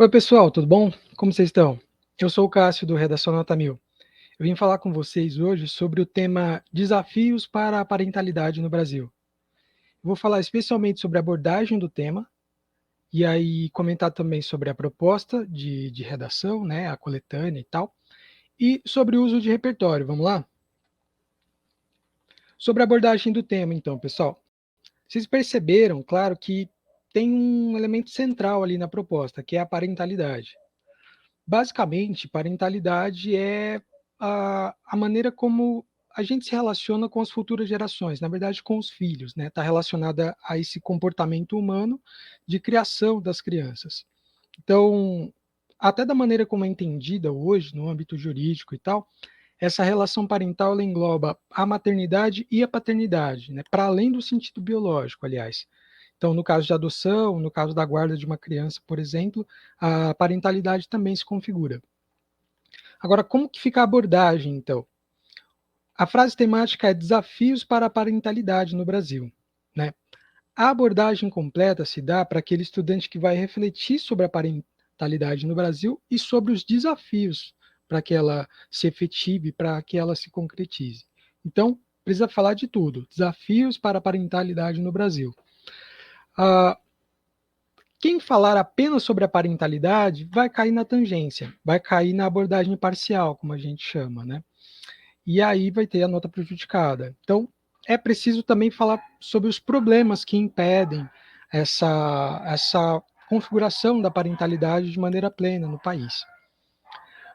Oi, pessoal, tudo bom? Como vocês estão? Eu sou o Cássio, do Redação Nota Mil. Eu vim falar com vocês hoje sobre o tema Desafios para a Parentalidade no Brasil. Eu vou falar especialmente sobre a abordagem do tema, e aí comentar também sobre a proposta de redação, né, a coletânea e tal, e sobre o uso de repertório. Vamos lá? Sobre a abordagem do tema, então, pessoal. Vocês perceberam, claro, que tem um elemento central ali na proposta, que é a parentalidade. Basicamente, parentalidade é a maneira como a gente se relaciona com as futuras gerações, na verdade, com os filhos, né? Está relacionada a esse comportamento humano de criação das crianças. Então, até da maneira como é entendida hoje, no âmbito jurídico e tal, essa relação parental ela engloba a maternidade e a paternidade, né? Para além do sentido biológico, aliás. Então, no caso de adoção, no caso da guarda de uma criança, por exemplo, a parentalidade também se configura. Agora, como que fica a abordagem, então? A frase temática é Desafios para a Parentalidade no Brasil, né? A abordagem completa se dá para aquele estudante que vai refletir sobre a parentalidade no Brasil e sobre os desafios para que ela se efetive, para que ela se concretize. Então, precisa falar de tudo. Desafios para a parentalidade no Brasil. Ah, quem falar apenas sobre a parentalidade vai cair na tangência, vai cair na abordagem parcial, como a gente chama, né? E aí vai ter a nota prejudicada. Então, é preciso também falar sobre os problemas que impedem essa configuração da parentalidade de maneira plena no país.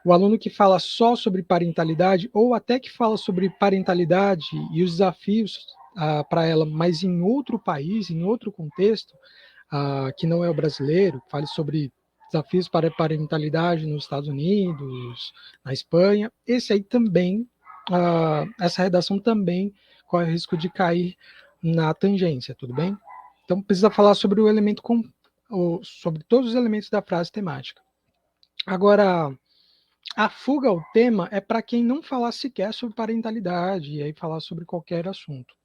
O aluno que fala só sobre parentalidade, ou até que fala sobre parentalidade e os desafios para ela, mas em outro país, em outro contexto, que não é o brasileiro, fale sobre desafios para a parentalidade nos Estados Unidos, na Espanha, esse aí também, essa redação também corre o risco de cair na tangência, tudo bem? Então precisa falar sobre o elemento sobre todos os elementos da frase temática. Agora, a fuga ao tema é para quem não falar sequer sobre parentalidade e aí falar sobre qualquer assunto.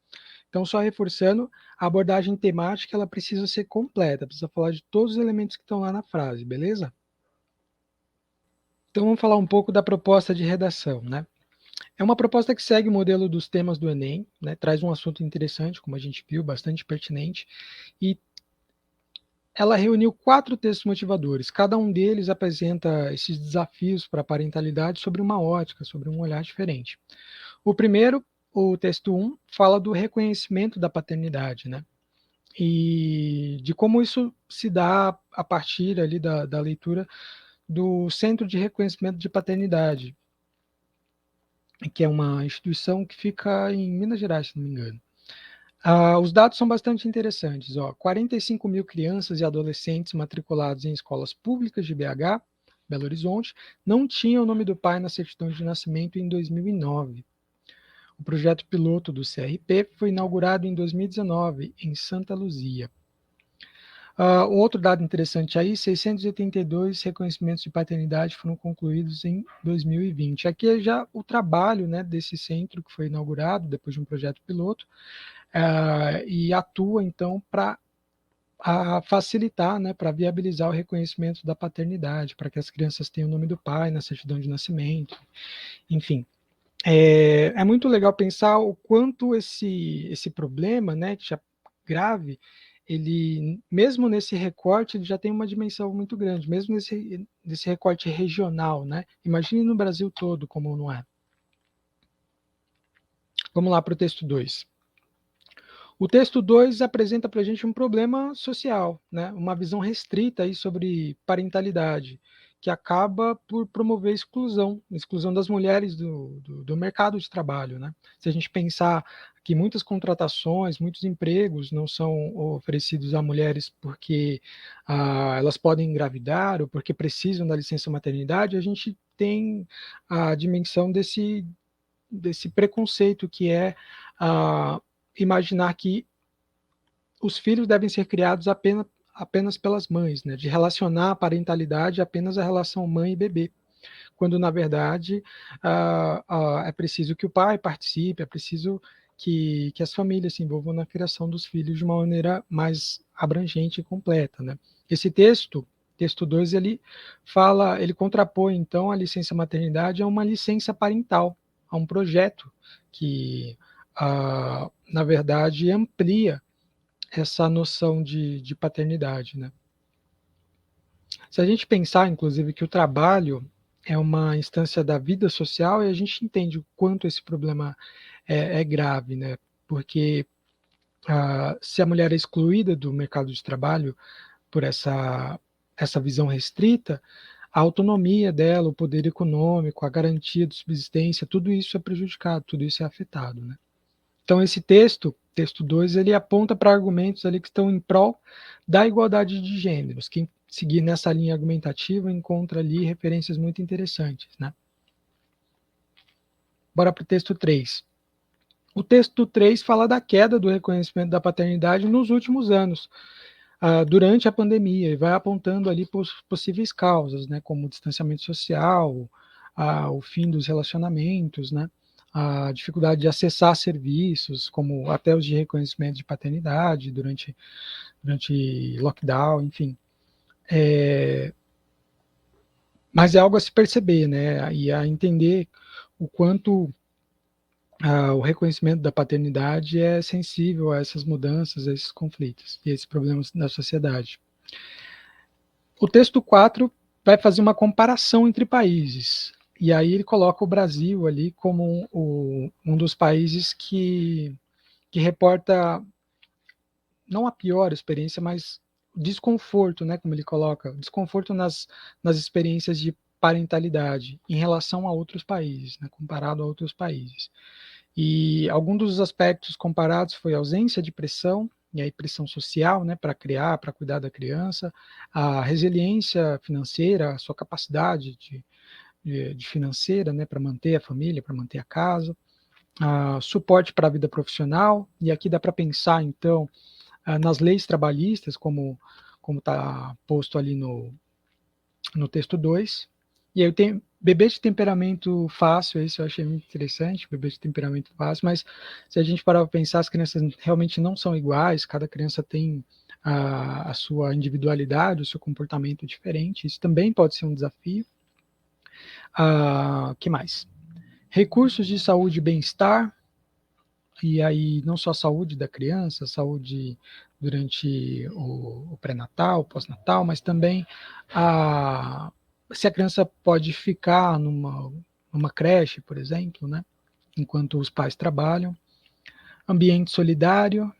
Então, só reforçando, a abordagem temática ela precisa ser completa, precisa falar de todos os elementos que estão lá na frase, beleza? Então, vamos falar um pouco da proposta de redação, né? É uma proposta que segue o modelo dos temas do Enem, né? Traz um assunto interessante, como a gente viu, bastante pertinente, e ela reuniu 4 textos motivadores. Cada um deles apresenta esses desafios para a parentalidade sobre uma ótica, sobre um olhar diferente. O primeiro, o texto 1, fala do reconhecimento da paternidade, né? E de como isso se dá a partir ali da leitura do Centro de Reconhecimento de Paternidade, que é uma instituição que fica em Minas Gerais, se não me engano. Os dados são bastante interessantes. 45 mil crianças e adolescentes matriculados em escolas públicas de BH, Belo Horizonte, não tinham o nome do pai na certidão de nascimento em 2009. O projeto piloto do CRP foi inaugurado em 2019, em Santa Luzia. Um outro dado interessante aí, 682 reconhecimentos de paternidade foram concluídos em 2020. Aqui é já o trabalho, né, desse centro que foi inaugurado depois de um projeto piloto, e atua então para facilitar, né, para viabilizar o reconhecimento da paternidade, para que as crianças tenham o nome do pai na certidão de nascimento, enfim. É muito legal pensar o quanto esse problema, né, que já grave, ele, mesmo nesse recorte, ele já tem uma dimensão muito grande, mesmo nesse recorte regional, né? Imagine no Brasil todo como não é. Vamos lá para o texto 2. O texto 2 apresenta para a gente um problema social, né? Uma visão restrita aí sobre parentalidade, que acaba por promover exclusão das mulheres do mercado de trabalho. Né? Se a gente pensar que muitas contratações, muitos empregos não são oferecidos a mulheres porque elas podem engravidar ou porque precisam da licença maternidade, a gente tem a dimensão desse preconceito que é imaginar que os filhos devem ser criados apenas pelas mães, né? De relacionar a parentalidade apenas à relação mãe e bebê, quando na verdade é preciso que o pai participe, é preciso que as famílias se envolvam na criação dos filhos de uma maneira mais abrangente e completa, né? Esse texto texto 2, ele contrapõe, então, a licença maternidade a uma licença parental, a um projeto que, na verdade, amplia essa noção de paternidade, né? Se a gente pensar, inclusive, que o trabalho é uma instância da vida social, e a gente entende o quanto esse problema é grave, né? Porque se a mulher é excluída do mercado de trabalho por essa visão restrita, a autonomia dela, o poder econômico, a garantia de subsistência, tudo isso é prejudicado, tudo isso é afetado, né? Então esse texto 2, ele aponta para argumentos ali que estão em prol da igualdade de gêneros. Quem seguir nessa linha argumentativa encontra ali referências muito interessantes, né? Bora para o texto 3. O texto 3 fala da queda do reconhecimento da paternidade nos últimos anos, durante a pandemia, e vai apontando ali possíveis causas, né, como o distanciamento social, o fim dos relacionamentos, né, a dificuldade de acessar serviços, como até os de reconhecimento de paternidade durante lockdown, enfim. Mas é algo a se perceber, né, e a entender o quanto o reconhecimento da paternidade é sensível a essas mudanças, a esses conflitos e a esses problemas da sociedade. O texto 4 vai fazer uma comparação entre países, e aí ele coloca o Brasil ali como um dos países que reporta não a pior experiência, mas desconforto, né, como ele coloca, desconforto nas experiências de parentalidade em relação a outros países, né, comparado a outros países. E algum dos aspectos comparados foi a ausência de pressão, e aí pressão social, né, para criar, para cuidar da criança, a resiliência financeira, a sua capacidade de financeira, né, para manter a família, para manter a casa, suporte para a vida profissional, e aqui dá para pensar, então, nas leis trabalhistas, como está posto ali no texto 2. E aí eu tenho bebê de temperamento fácil, esse eu achei muito interessante, bebê de temperamento fácil, mas se a gente parar para pensar, as crianças realmente não são iguais, cada criança tem a sua individualidade, o seu comportamento diferente, isso também pode ser um desafio. Que mais? Recursos de saúde e bem-estar, e aí não só a saúde da criança, a saúde durante o pré-natal, pós-natal, mas também se a criança pode ficar numa creche, por exemplo, né, enquanto os pais trabalham. Ambiente solidário.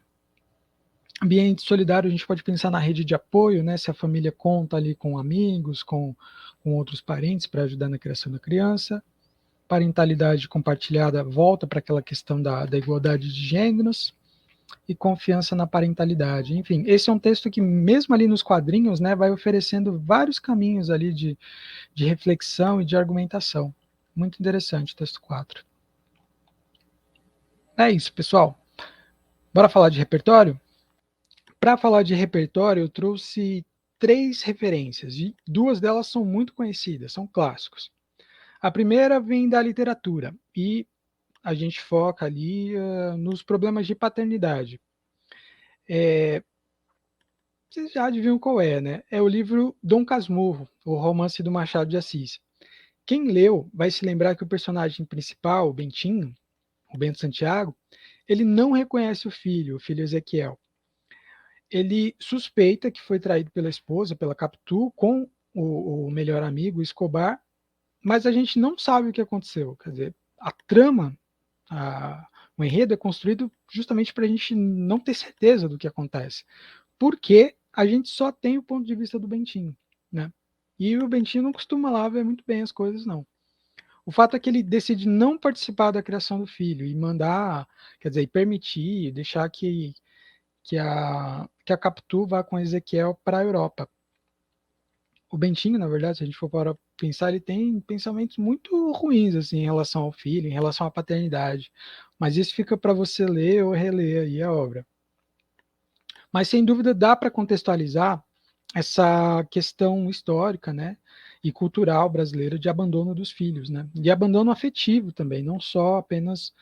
Ambiente solidário, a gente pode pensar na rede de apoio, né, se a família conta ali com amigos, com outros parentes para ajudar na criação da criança. Parentalidade compartilhada volta para aquela questão da igualdade de gêneros, e confiança na parentalidade. Enfim, esse é um texto que, mesmo ali nos quadrinhos, né, vai oferecendo vários caminhos ali de reflexão e de argumentação. Muito interessante o texto 4. É isso, pessoal. Bora falar de repertório? Para falar de repertório, eu trouxe 3 referências, e 2 delas são muito conhecidas, são clássicos. A primeira vem da literatura, e a gente foca ali nos problemas de paternidade. Vocês já adivinham qual é, né? É o livro Dom Casmurro, o romance do Machado de Assis. Quem leu vai se lembrar que o personagem principal, o Bentinho, o Bento Santiago, ele não reconhece o filho Ezequiel. Ele suspeita que foi traído pela esposa, pela Capitu, com o melhor amigo, o Escobar, mas a gente não sabe o que aconteceu. Quer dizer, a trama, o enredo é construído justamente para a gente não ter certeza do que acontece. Porque a gente só tem o ponto de vista do Bentinho, né? E o Bentinho não costuma lá ver muito bem as coisas, não. O fato é que ele decide não participar da criação do filho e mandar, quer dizer, permitir, deixar que a Capitu vá com Ezequiel para a Europa. O Bentinho, na verdade, se a gente for para pensar, ele tem pensamentos muito ruins assim, em relação ao filho, em relação à paternidade. Mas isso fica para você ler ou reler aí a obra. Mas, sem dúvida, dá para contextualizar essa questão histórica, né, e cultural brasileira de abandono dos filhos, né, de abandono afetivo também, não só apenas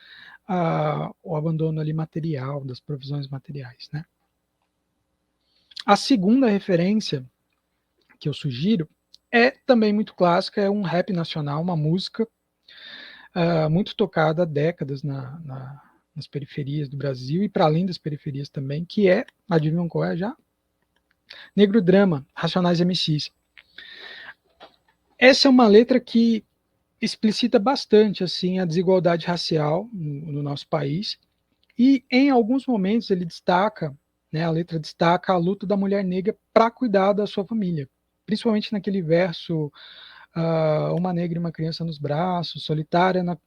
o abandono ali material, das provisões materiais, né. A segunda referência que eu sugiro é também muito clássica, é um rap nacional, uma música muito tocada há décadas nas periferias do Brasil e para além das periferias também, que é, adivinham qual é já? Negro Drama, Racionais MCs. Essa é uma letra que explicita bastante assim a desigualdade racial no nosso país e em alguns momentos ele destaca, né, a letra destaca a luta da mulher negra para cuidar da sua família, principalmente naquele verso uma negra e uma criança nos braços, solitária na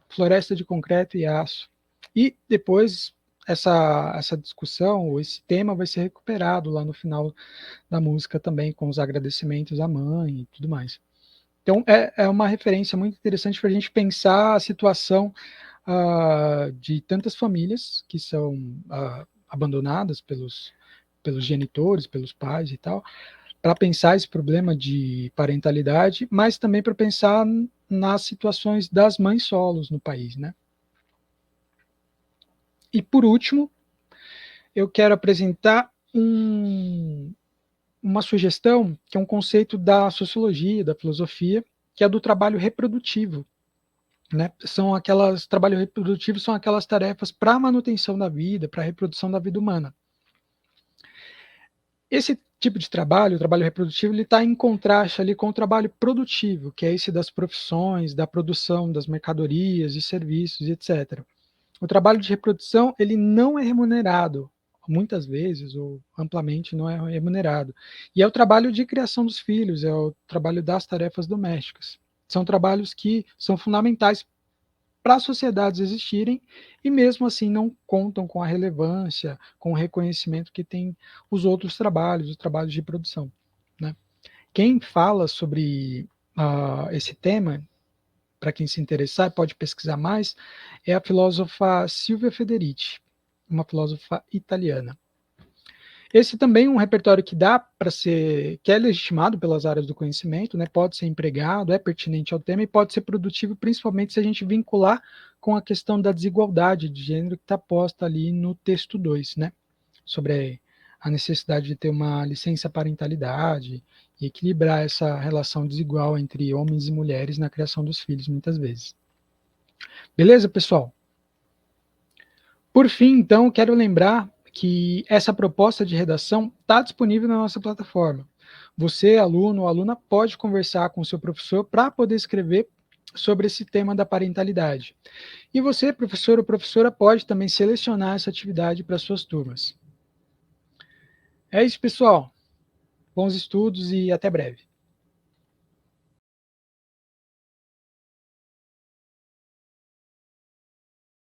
floresta de concreto e aço. E depois essa discussão, ou esse tema vai ser recuperado lá no final da música também, com os agradecimentos à mãe e tudo mais. Então, é uma referência muito interessante para a gente pensar a situação de tantas famílias que são abandonadas pelos genitores, pelos pais e tal, para pensar esse problema de parentalidade, mas também para pensar nas situações das mães solos no país, né? E por último, eu quero apresentar uma sugestão que é um conceito da sociologia, da filosofia, que é do trabalho reprodutivo, né? Trabalho reprodutivo são aquelas tarefas para a manutenção da vida, para a reprodução da vida humana. Esse tipo de trabalho, o trabalho reprodutivo, ele está em contraste ali com o trabalho produtivo, que é esse das profissões, da produção das mercadorias e serviços, etc. O trabalho de reprodução, ele não é remunerado, muitas vezes, ou amplamente não é remunerado. E é o trabalho de criação dos filhos, é o trabalho das tarefas domésticas. São trabalhos que são fundamentais para as sociedades existirem e mesmo assim não contam com a relevância, com o reconhecimento que tem os outros trabalhos, os trabalhos de produção, né? Quem fala sobre esse tema, para quem se interessar, pode pesquisar mais, é a filósofa Silvia Federici, uma filósofa italiana. Esse também é um repertório que dá para ser, que é legitimado pelas áreas do conhecimento, né? Pode ser empregado, é pertinente ao tema e pode ser produtivo, principalmente se a gente vincular com a questão da desigualdade de gênero que está posta ali no texto 2, né? Sobre a necessidade de ter uma licença parentalidade e equilibrar essa relação desigual entre homens e mulheres na criação dos filhos, muitas vezes. Beleza, pessoal? Por fim, então, quero lembrar que essa proposta de redação está disponível na nossa plataforma. Você, aluno ou aluna, pode conversar com o seu professor para poder escrever sobre esse tema da parentalidade. E você, professor ou professora, pode também selecionar essa atividade para suas turmas. É isso, pessoal. Bons estudos e até breve.